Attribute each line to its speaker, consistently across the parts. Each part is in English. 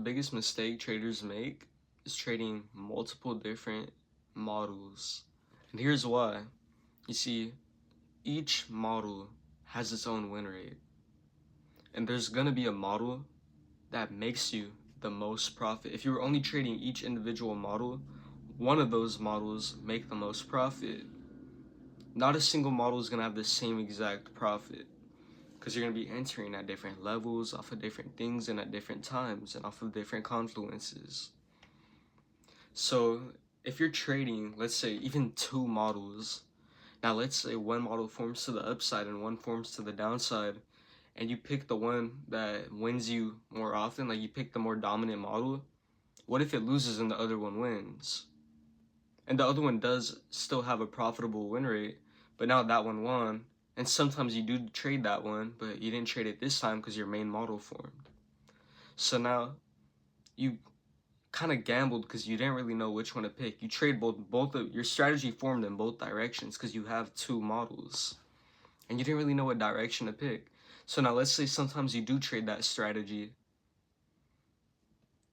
Speaker 1: biggest mistake traders make is trading multiple different models. And here's why. You see, each model has its own win rate. And there's gonna be a model that makes you the most profit. If you were only trading each individual model, one of those models make the most profit. Not a single model is gonna have the same exact profit, because you're going to be entering at different levels, off of different things, and at different times, and off of different confluences. So if you're trading, let's say, even two models, now let's say one model forms to the upside and one forms to the downside, and you pick the one that wins you more often, like you pick the more dominant model, what if it loses and the other one wins? And the other one does still have a profitable win rate, but now that one won. And sometimes you do trade that one, but you didn't trade it this time because your main model formed. So now you kind of gambled because you didn't really know which one to pick. You trade both of your strategy formed in both directions because you have two models, and you didn't really know what direction to pick. So now let's say sometimes you do trade that strategy.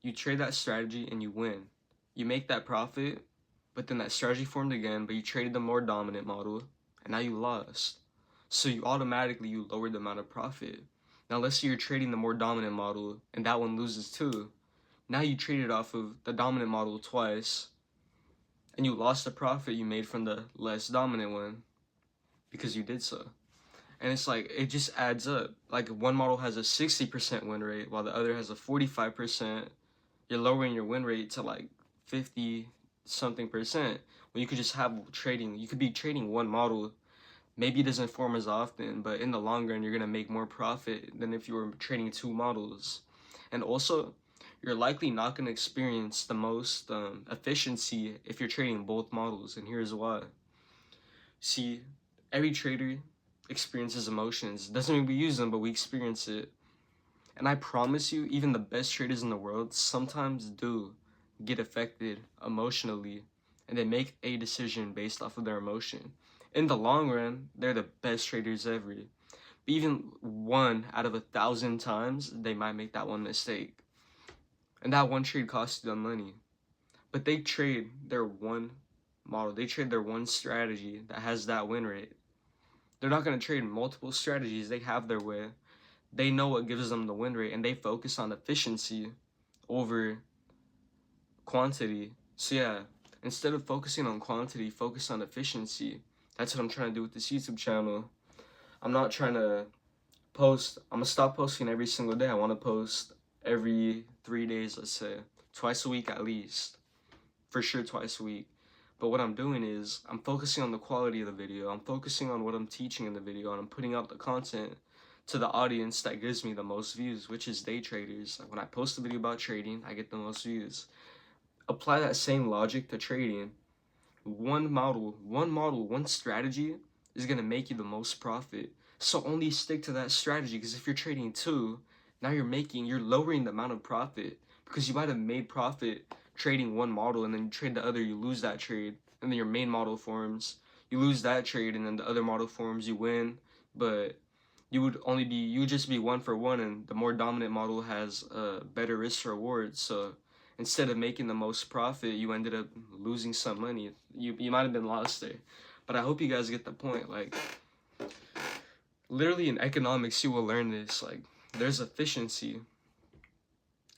Speaker 1: You trade that strategy and you win. You make that profit, but then that strategy formed again, but you traded the more dominant model, and now you lost. So you lowered the amount of profit. Now let's say you're trading the more dominant model and that one loses too. Now you traded off of the dominant model twice and you lost the profit you made from the less dominant one because you did so. And it's like, it just adds up. Like one model has a 60% win rate while the other has a 45%. You're lowering your win rate to like 50 something percent. When you could just have trading, you could be trading one model. Maybe it doesn't form as often, but in the long run, you're going to make more profit than if you were trading two models. And also, you're likely not going to experience the most efficiency if you're trading both models. And here's why. See, every trader experiences emotions. Doesn't mean we use them, but we experience it. And I promise you, even the best traders in the world sometimes do get affected emotionally, and they make a decision based off of their emotion. In the long run, they're the best traders ever. But even 1 out of 1,000 times, they might make that one mistake. And that one trade costs them money. But they trade their one model. They trade their one strategy that has that win rate. They're not going to trade multiple strategies. They have their way. They know what gives them the win rate, and they focus on efficiency over quantity. So yeah, instead of focusing on quantity, focus on efficiency. That's what I'm trying to do with this YouTube channel. I'm not trying to post. I'm gonna stop posting every single day. I want to post every 3 days, let's say, twice a week at least, for sure twice a week. But what I'm doing is I'm focusing on the quality of the video. I'm focusing on what I'm teaching in the video, and I'm putting out the content to the audience that gives me the most views, which is day traders. Like when I post a video about trading, I get the most views. Apply that same logic to trading. One model, one strategy is gonna make you the most profit. So only stick to that strategy, because if you're trading two, now you're lowering the amount of profit, because you might have made profit trading one model and then you trade the other, you lose that trade, and then your main model forms, you lose that trade, and then the other model forms, you win, but you would just be 1 for 1, and the more dominant model has better risk reward. So instead of making the most profit, you ended up losing some money. You might have been lost there. But I hope you guys get the point. Like, literally in economics, you will learn this. Like, there's efficiency.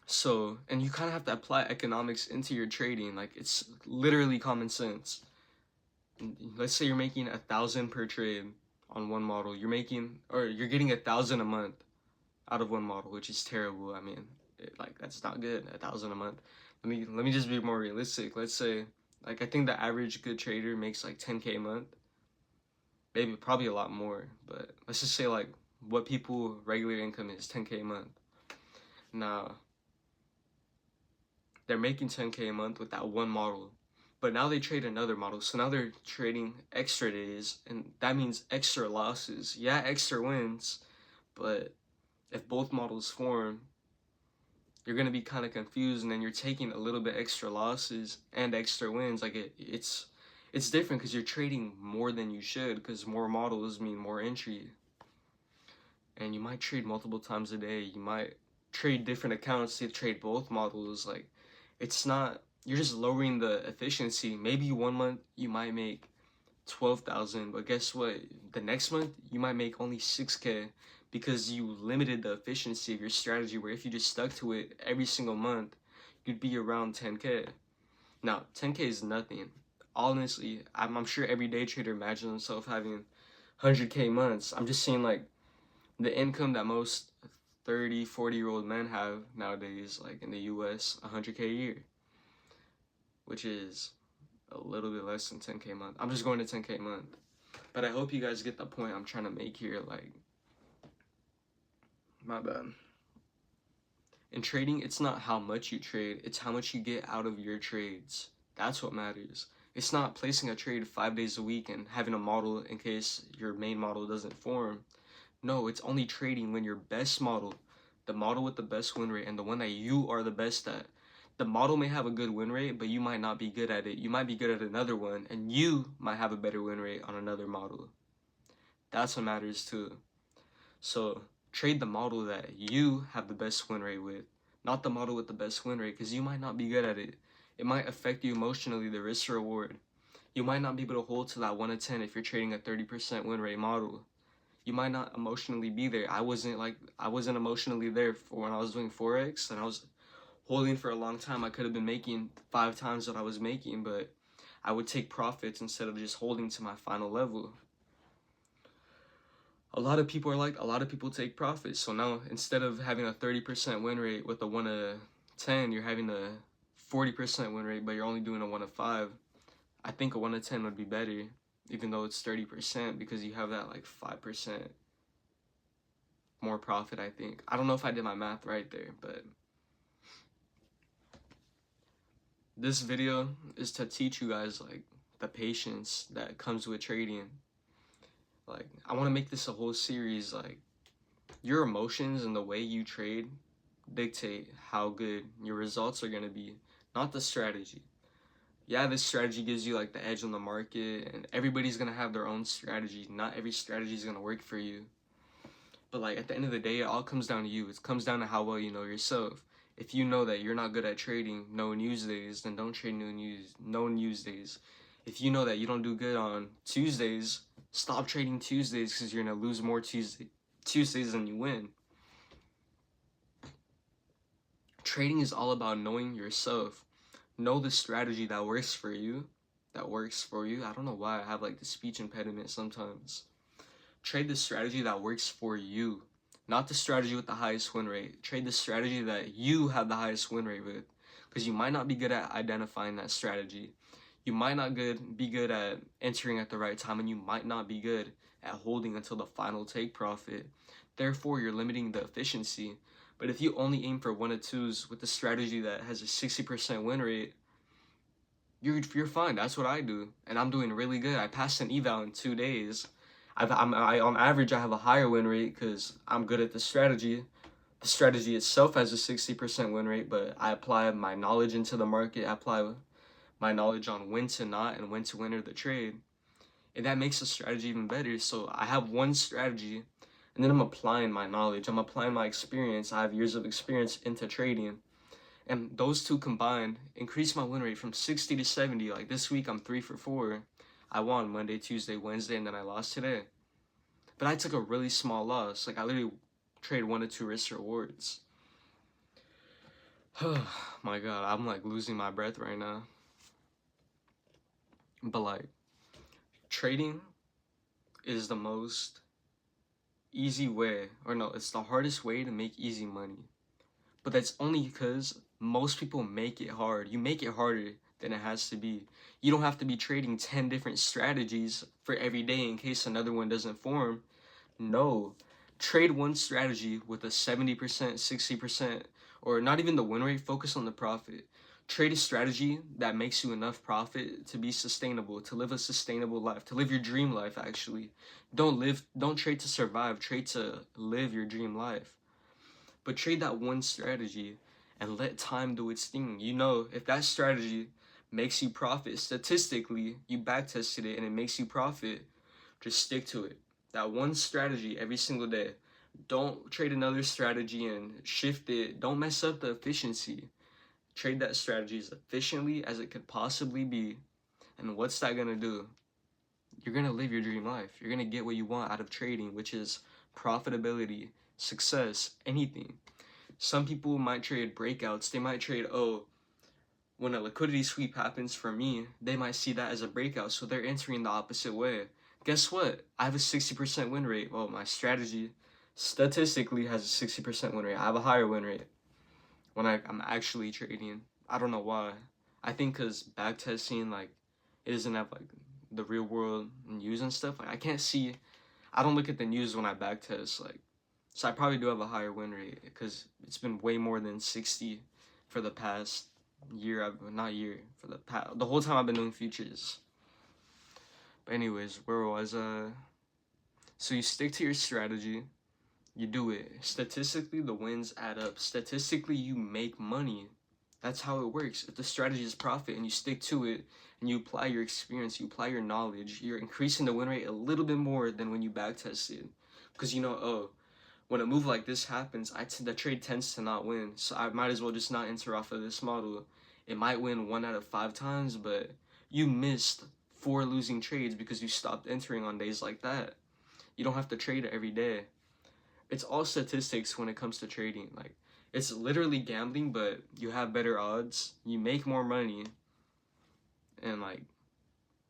Speaker 1: So, and you kind of have to apply economics into your trading. Like, it's literally common sense. Let's say you're making 1,000 per trade on one model. You're getting 1,000 a month out of one model, which is terrible. I mean, that's not good. 1,000 a month. Let me just be more realistic. Let's say, like, I think the average good trader makes like 10K a month. Maybe probably a lot more, but let's just say like what people regular income is 10K a month. Now they're making 10K a month with that one model, but now they trade another model, so now they're trading extra days, and that means extra losses. Yeah, extra wins, but if both models form, you're gonna be kind of confused, and then you're taking a little bit extra losses and extra wins. Like it's different because you're trading more than you should, because more models mean more entry, and you might trade multiple times a day. You might trade different accounts to trade both models. Like, it's not, you're just lowering the efficiency. Maybe 1 month you might make 12,000, but guess what? The next month you might make only 6K because you limited the efficiency of your strategy, where if you just stuck to it every single month, you'd be around 10K. Now, 10K is nothing. Honestly, I'm sure every day trader imagines himself having 100K months. I'm just saying, like, the income that most 30, 40-year-old men have nowadays, like in the US, 100K a year, which is a little bit less than 10K a month. I'm just going to 10K a month. But I hope you guys get the point I'm trying to make here. Like, my bad. In trading, it's not how much you trade, it's how much you get out of your trades. That's what matters. It's not placing a trade 5 days a week and having a model in case your main model doesn't form. No, it's only trading when your best model, the model with the best win rate and the one that you are the best at. The model may have a good win rate, but you might not be good at it. You might be good at another one, and you might have a better win rate on another model. That's what matters too. So trade the model that you have the best win rate with, not the model with the best win rate, because you might not be good at it. It might affect you emotionally, the risk reward. You might not be able to hold to that 1 to 10 if you're trading a 30% win rate model. You might not emotionally be there. I wasn't emotionally there for when I was doing Forex and I was holding for a long time. I could have been making 5 times what I was making, but I would take profits instead of just holding to my final level. A lot of people take profits. So now instead of having a 30% win rate with a 1 to 10, you're having a 40% win rate, but you're only doing a 1 to 5. I think a 1 to 10 would be better, even though it's 30%, because you have that like 5% more profit, I think. I don't know if I did my math right there, but this video is to teach you guys like the patience that comes with trading. Like, I want to make this a whole series. Like, your emotions and the way you trade dictate how good your results are going to be, not the strategy. Yeah, this strategy gives you like the edge on the market, and everybody's going to have their own strategy. Not every strategy is going to work for you. But like, at the end of the day, it all comes down to you. It comes down to how well you know yourself. If you know that you're not good at trading known news days, then don't trade known news days. If you know that you don't do good on Tuesdays, stop trading Tuesdays, because you're going to lose more Tuesdays than you win. Trading is all about knowing yourself. Know the strategy that works for you. I don't know why I have like the speech impediment sometimes. Trade the strategy that works for you, not the strategy with the highest win rate. Trade the strategy that you have the highest win rate with, because you might not be good at identifying that strategy. You might not be good at entering at the right time, and you might not be good at holding until the final take profit. Therefore, you're limiting the efficiency. But if you only aim for 1 to 2s with a strategy that has a 60% win rate, you're fine. That's what I do, and I'm doing really good. I passed an eval in 2 days. On average, I have a higher win rate because I'm good at the strategy. The strategy itself has a 60% win rate, but I apply my knowledge into the market. I apply my knowledge on when to not and when to enter the trade, and that makes the strategy even better. So I have one strategy, and then I'm applying my knowledge. I'm applying my experience. I have years of experience into trading, and those two combined increase my win rate from 60 to 70. Like this week, I'm 3 for 4. I won Monday, Tuesday, Wednesday, and then I lost today. But I took a really small loss. Like, I literally trade 1 to 2 risk rewards. Oh my god, I'm like losing my breath right now. But like, trading is the most easy way, or no, it's the hardest way to make easy money. But that's only because most people make it hard. You make it harder than it has to be. You don't have to be trading 10 different strategies for every day in case another one doesn't form. No. Trade one strategy with a 70%, 60%, or not even the win rate. Focus on the profit. Trade a strategy that makes you enough profit to be sustainable, to live a sustainable life, to live your dream life, actually. Don't trade to survive, trade to live your dream life. But trade that one strategy and let time do its thing. You know, if that strategy makes you profit, statistically, you backtested it and it makes you profit, just stick to it. That one strategy every single day. Don't trade another strategy and shift it. Don't mess up the efficiency. Trade that strategy as efficiently as it could possibly be. And what's that gonna do? You're gonna live your dream life. You're gonna get what you want out of trading, which is profitability, success, anything. Some people might trade breakouts. They might trade, oh, when a liquidity sweep happens for me, they might see that as a breakout, so they're entering the opposite way. Guess what? I have a 60% win rate. Well, my strategy statistically has a 60% win rate. I have a higher win rate when I'm actually trading. I don't know why. I think because backtesting, like, it doesn't have, like, the real world news and stuff. Like, I can't see, I don't look at the news when I backtest, like, so I probably do have a higher win rate because it's been way more than 60 for the past year. For the whole time I've been doing futures. But anyways, where was so you stick to your strategy, you do it. Statistically, the wins add up. Statistically, you make money. That's how it works. If the strategy is profit and you stick to it and you apply your experience, you apply your knowledge, you're increasing the win rate a little bit more than when you backtested. Because you know, oh, when a move like this happens, the trade tends to not win. So I might as well just not enter off of this model. It might win 1 out of 5 times, but you missed 4 losing trades because you stopped entering on days like that. You don't have to trade every day. It's all statistics when it comes to trading. Like, it's literally gambling, but you have better odds, you make more money, and like,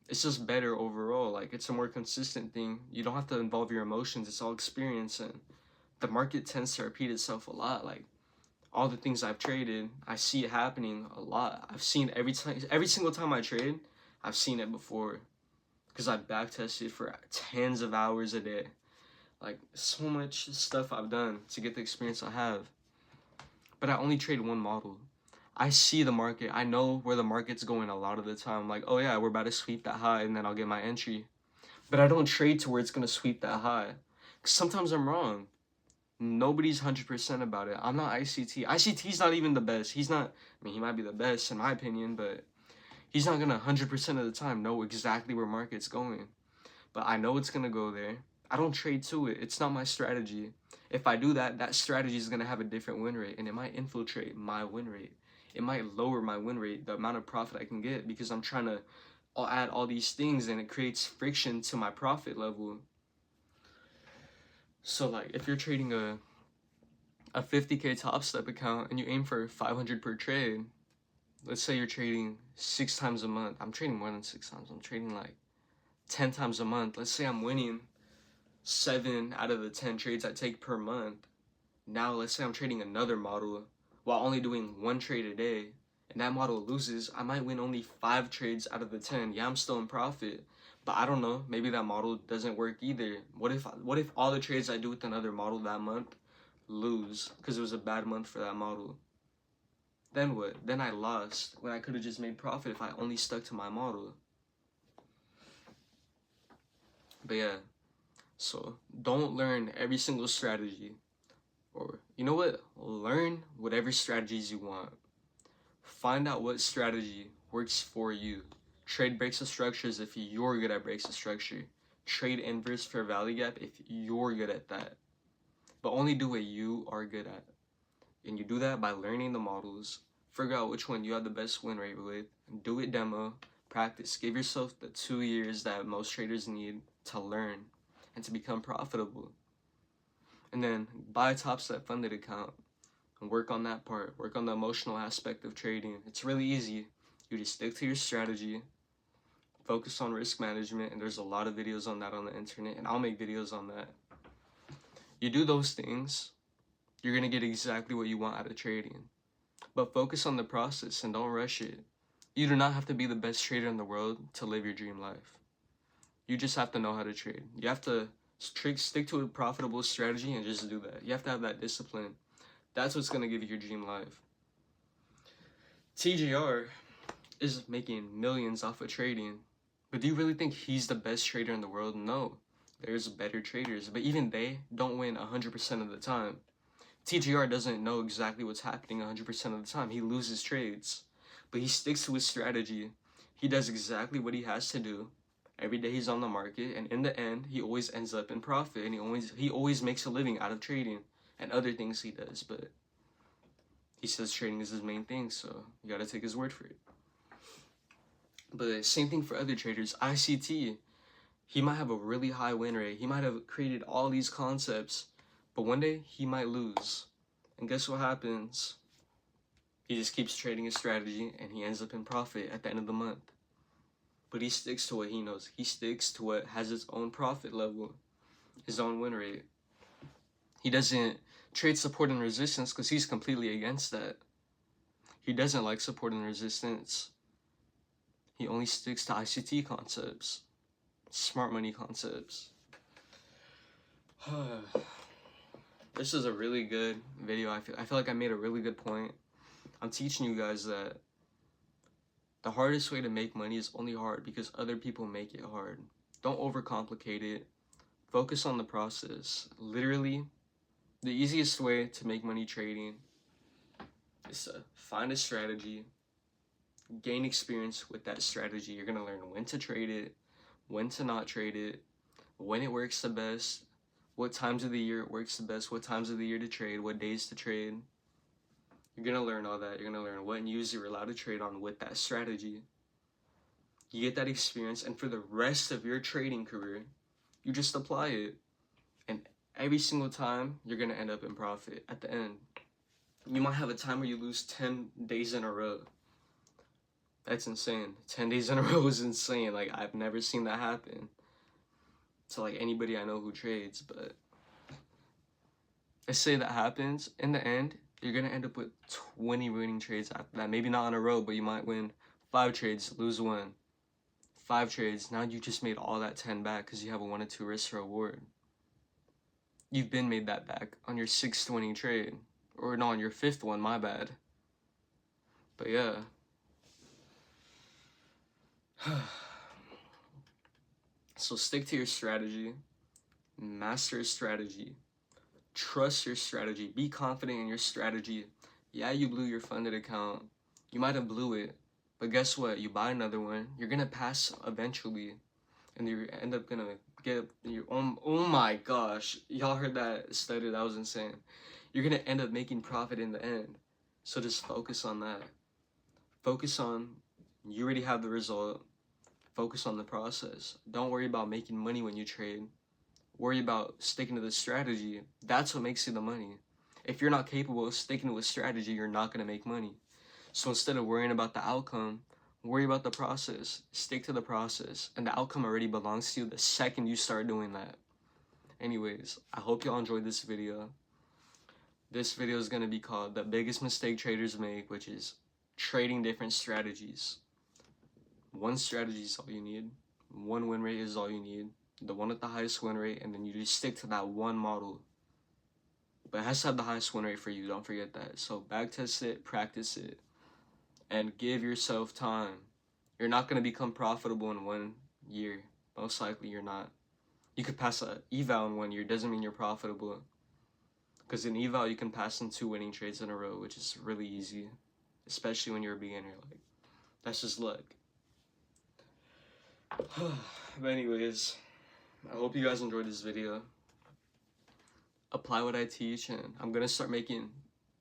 Speaker 1: it's just better overall. Like, it's a more consistent thing. You don't have to involve your emotions. It's all experience, and the market tends to repeat itself a lot. Like, all the things I've traded, I see it happening a lot. I've seen every single time I trade, I've seen it before, because I've backtested for tens of hours a day. Like, so much stuff I've done to get the experience I have. But I only trade one model. I see the market. I know where the market's going a lot of the time. Like, oh yeah, we're about to sweep that high, and then I'll get my entry. But I don't trade to where it's going to sweep that high. 'Cause sometimes I'm wrong. Nobody's 100% about it. I'm not ICT. ICT's not even the best. He's not, I mean, he might be the best in my opinion, but he's not going to 100% of the time know exactly where market's going. But I know it's going to go there. I don't trade to it. It's not my strategy. If I do that, that strategy is going to have a different win rate, and it might infiltrate my win rate. It might lower my win rate, the amount of profit I can get, because I'm trying to add all these things, and it creates friction to my profit level. So like, if you're trading a 50K Top Step account and you aim for 500 per trade, let's say you're trading 6 times a month. I'm trading more than 6 times. I'm trading like 10 times a month. Let's say I'm winning 7 out of the 10 trades I take per month. Now let's say I'm trading another model while only doing 1 trade a day, and that model loses. I might win only 5 trades out of the 10. Yeah, I'm still in profit, but I don't know, maybe that model doesn't work either. What if all the trades I do with another model that month lose because it was a bad month for that model? Then what? Then I lost when I could have just made profit if I only stuck to my model. But yeah, so don't learn every single strategy. Or, you know what? Learn whatever strategies you want. Find out what strategy works for you. Trade breaks of structures if you're good at breaks of structure. Trade inverse fair value gap if you're good at that. But only do what you are good at. And you do that by learning the models. Figure out which one you have the best win rate with. Do it demo. Practice. Give yourself the 2 years that most traders need to learn and to become profitable. And then buy a Top Step funded account and work on that part. Work on the emotional aspect of trading. It's really easy. You just stick to your strategy, focus on risk management, and there's a lot of videos on that on the internet, and I'll make videos on that. You do those things, you're gonna get exactly what you want out of trading. But focus on the process and don't rush it. You do not have to be the best trader in the world to live your dream life. You just have to know how to trade. You have to stick to a profitable strategy and just do that. You have to have that discipline. That's what's gonna give you your dream life. TJR is making millions off of trading, but do you really think he's the best trader in the world? No, there's better traders, but even they don't win 100% of the time. TJR doesn't know exactly what's happening 100% of the time. He loses trades, but he sticks to his strategy. He does exactly what he has to do, Every day he's on the market, and in the end, he always ends up in profit, and he always makes a living out of trading and other things he does. But he says trading is his main thing, so you gotta take his word for it. But same thing for other traders. ICT, he might have a really high win rate. He might have created all these concepts, but one day he might lose. And guess what happens? He just keeps trading his strategy and he ends up in profit at the end of the month. But he sticks to what he knows. He sticks to what has his own profit level, his own win rate. He doesn't trade support and resistance because he's completely against that. He doesn't like support and resistance. He only sticks to ICT concepts, smart money concepts. This is a really good video. I feel like I made a really good point. I'm teaching you guys that the hardest way to make money is only hard because other people make it hard. Don't overcomplicate it. Focus on the process. Literally, the easiest way to make money trading is to find a strategy, gain experience with that strategy. You're going to learn when to trade it, when to not trade it, when it works the best, what times of the year it works the best, what times of the year to trade, what days to trade. You're going to learn all that. You're going to learn what news you're allowed to trade on with that strategy. You get that experience, and for the rest of your trading career, you just apply it. And every single time, you're going to end up in profit at the end. You might have a time where you lose 10 days in a row. That's insane. 10 days in a row is insane. Like, I've never seen that happen to, like, anybody I know who trades. But let's say that happens. In the end, you're going to end up with 20 winning trades after that. Maybe not in a row, but you might win 5 trades, lose 1. 5 trades. Now you just made all that 10 back because you have a 1 or 2 risk reward. You've been made that back on your 6th winning trade. Or no, on your 5th one, my bad. But yeah. So stick to your strategy. Master your strategy. Trust your strategy. Be confident in your strategy. Yeah, you blew your funded account. You might have blew it. But guess what? You buy another one. You're going to pass eventually. And you end up going to get your own. Oh my gosh. Y'all heard that study? That was insane. You're going to end up making profit in the end. So just focus on that. Focus on, you already have the result. Focus on the process. Don't worry about making money when you trade. Worry about sticking to the strategy. That's what makes you the money. If you're not capable of sticking to a strategy, you're not going to make money. So instead of worrying about the outcome, worry about the process. Stick to the process. And the outcome already belongs to you the second you start doing that. Anyways, I hope y'all enjoyed this video. This video is going to be called The Biggest Mistake Traders Make, which is trading different strategies. One strategy is all you need. One win rate is all you need. The one with the highest win rate, and then you just stick to that one model. But it has to have the highest win rate for you, don't forget that. So backtest it, practice it, and give yourself time. You're not going to become profitable in 1 year. Most likely you're not. You could pass an eval in 1 year, doesn't mean you're profitable. Because in eval, you can pass in 2 winning trades in a row, which is really easy. Especially when you're a beginner. Like, that's just luck. But anyways, I hope you guys enjoyed this video. Apply what I teach, and I'm going to start making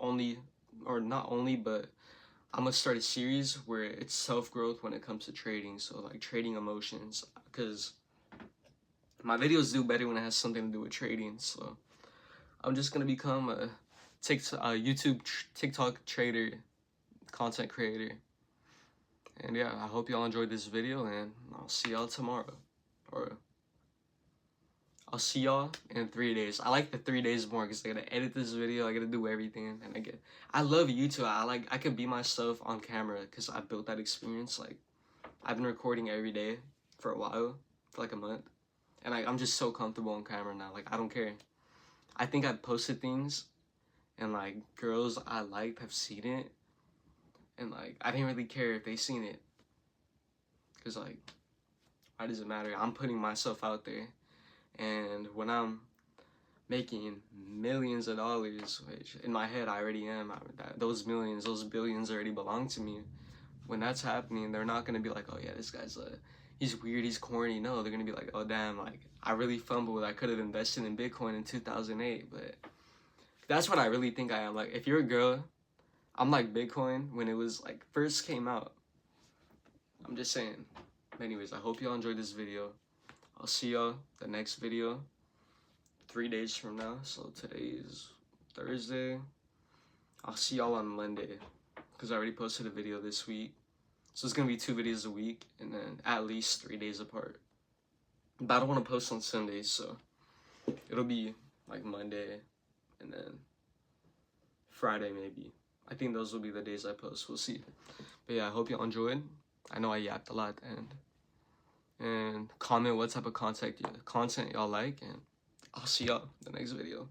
Speaker 1: not only, but I'm going to start a series where it's self-growth when it comes to trading. So, like, trading emotions. Because my videos do better when it has something to do with trading. So, I'm just going to become a YouTube, TikTok trader, content creator. And yeah, I hope y'all enjoyed this video, and I'll see y'all tomorrow. Or I'll see y'all in 3 days. I like the 3 days more because I gotta edit this video, I gotta do everything, and I love YouTube. I could be myself on camera because I built that experience. Like, I've been recording every day for a while, for like a month, and I'm just so comfortable on camera now. Like, I don't care. I think I posted things, and like girls I liked have seen it. And, like, I didn't really care if they seen it. Because, like, why does it matter? I'm putting myself out there. And when I'm making millions of dollars, which in my head I already am, those millions, those billions already belong to me. When that's happening, they're not going to be like, oh, yeah, this guy's he's weird, he's corny. No, they're gonna be like, oh damn, like I really fumbled. I could have invested in Bitcoin in 2008, but that's what I really think I am. Like, if you're a girl, I'm like Bitcoin when it was like first came out. I'm just saying. Anyways, I hope y'all enjoyed this video. I'll see y'all the next video 3 days from now. So today is Thursday. I'll see y'all on Monday because I already posted a video this week. So it's gonna be 2 videos a week and then at least 3 days apart. But I don't want to post on Sundays, so it'll be like Monday and then Friday maybe. I think those will be the days I post. We'll see. But yeah, I hope y'all enjoyed. I know I yapped a lot, and comment what type of content y'all like, and I'll see y'all in the next video.